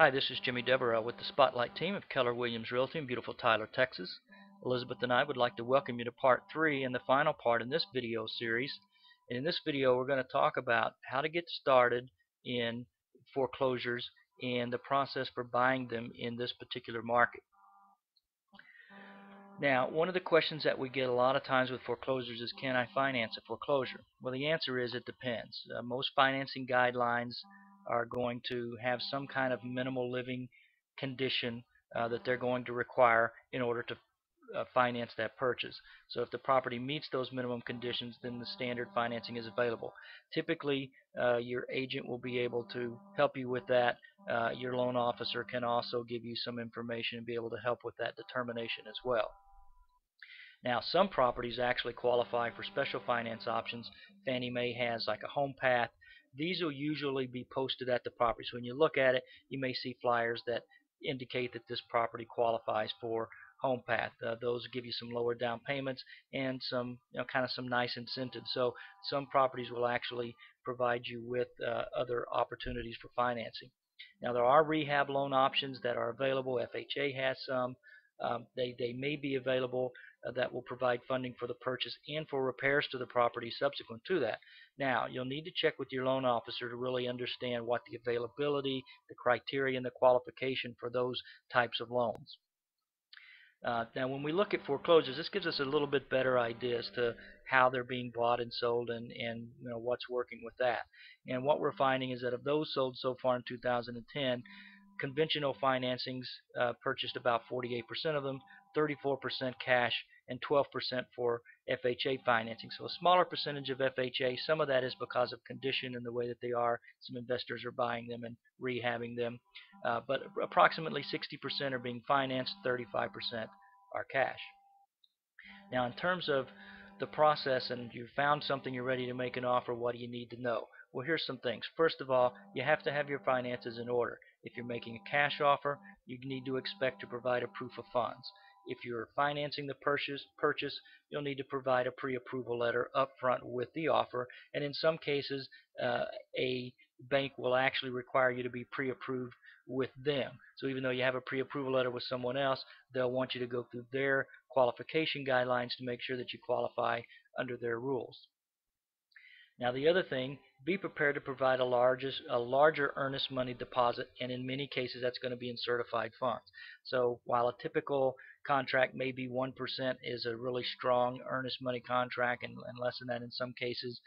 Hi, this is Jimmy Devereux with the Spotlight team of Keller Williams Realty in beautiful Tyler, Texas. Elizabeth and I would like to welcome you to part 3 and the final part in this video series. And in this video, we're going to talk about how to get started in foreclosures and the process for buying them in this particular market. Now, one of the questions that we get a lot of times with foreclosures is, can I finance a foreclosure? Well, the answer is it depends. Most financing guidelines are going to have some kind of minimal living condition that they're going to require in order to finance that purchase. So if the property meets those minimum conditions, then the standard financing is available. Typically, your agent will be able to help you with that. Your loan officer can also give you some information and be able to help with that determination as well. Now, some properties actually qualify for special finance options. Fannie Mae has like a home path. These will usually be posted at the property. So when you look at it, you may see flyers that indicate that this property qualifies for home path. Those give you some lower down payments and some, kind of some nice incentives. So some properties will actually provide you with other opportunities for financing. Now, there are rehab loan options that are available. FHA has some. They may be available that will provide funding for the purchase and for repairs to the property subsequent to that. Now, you'll need to check with your loan officer to really understand what the availability, the criteria, and the qualification for those types of loans. Now, when we look at foreclosures, this gives us a little bit better idea as to how they're being bought and sold, and what's working with that. And what we're finding is that of those sold so far in 2010, conventional financings purchased about 48% of them, 34% cash, and 12% for FHA financing. So a smaller percentage of FHA. Some of that is because of condition and the way that they are. Some investors are buying them and rehabbing them. But approximately 60% are being financed, 35% are cash. Now, in terms of the process, and you found something, you're ready to make an offer, what do you need to know? Well, here's some things. First of all, you have to have your finances in order. If you're making a cash offer, you need to expect to provide a proof of funds. If you're financing the purchase, you'll need to provide a pre-approval letter up front with the offer, and in some cases, a bank will actually require you to be pre-approved with them. So even though you have a pre-approval letter with someone else, they'll want you to go through their qualification guidelines to make sure that you qualify under their rules. Now, the other thing, be prepared to provide a larger earnest money deposit, and in many cases that's going to be in certified funds. So while a typical contract may be 1%, is a really strong earnest money contract, and less than that in some cases.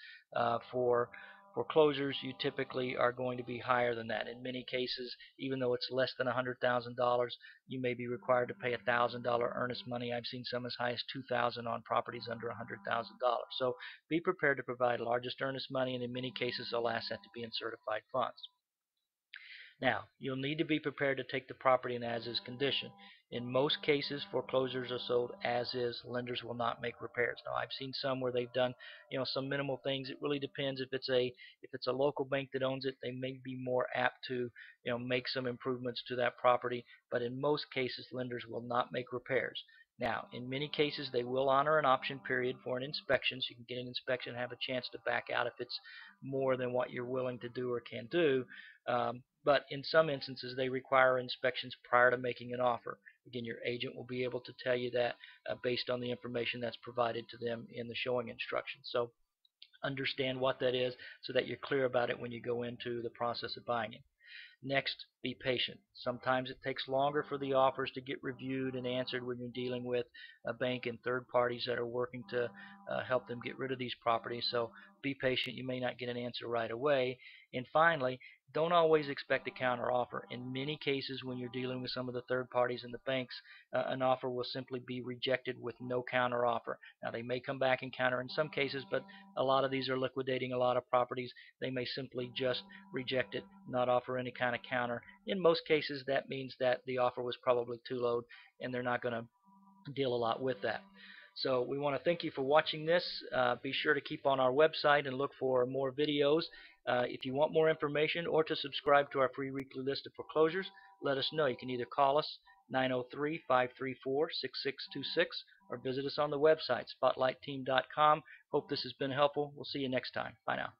For foreclosures, you typically are going to be higher than that. In many cases, even though it's less than $100,000, you may be required to pay $1,000 earnest money. I've seen some as high as $2,000 on properties under $100,000. So be prepared to provide largest earnest money, and in many cases, they'll ask that to be in certified funds. Now, you'll need to be prepared to take the property in as-is condition. In most cases, foreclosures are sold as is. Lenders will not make repairs. Now, I've seen some where they've done, some minimal things. It really depends. If it's a local bank that owns it, they may be more apt to, make some improvements to that property. But in most cases, lenders will not make repairs. Now, in many cases, they will honor an option period for an inspection, so you can get an inspection and have a chance to back out if it's more than what you're willing to do or can do. But in some instances, they require inspections prior to making an offer. Again, your agent will be able to tell you that based on the information that's provided to them in the showing instructions. So understand what that is so that you're clear about it when you go into the process of buying it. Next, be patient. Sometimes it takes longer for the offers to get reviewed and answered when you're dealing with a bank and third parties that are working to help them get rid of these properties. So be patient. You may not get an answer right away. And finally, don't always expect a counter offer. In many cases, when you're dealing with some of the third parties and the banks, an offer will simply be rejected with no counter offer. Now, they may come back and counter in some cases, but a lot of these are liquidating a lot of properties. They may simply just reject it, not offer any kind of counter. In most cases, that means that the offer was probably too low, and they're not going to deal a lot with that. So we want to thank you for watching this. Be sure to keep on our website and look for more videos. If you want more information or to subscribe to our free weekly list of foreclosures, let us know. You can either call us 903-534-6626 or visit us on the website, spotlightteam.com. Hope this has been helpful. We'll see you next time. Bye now.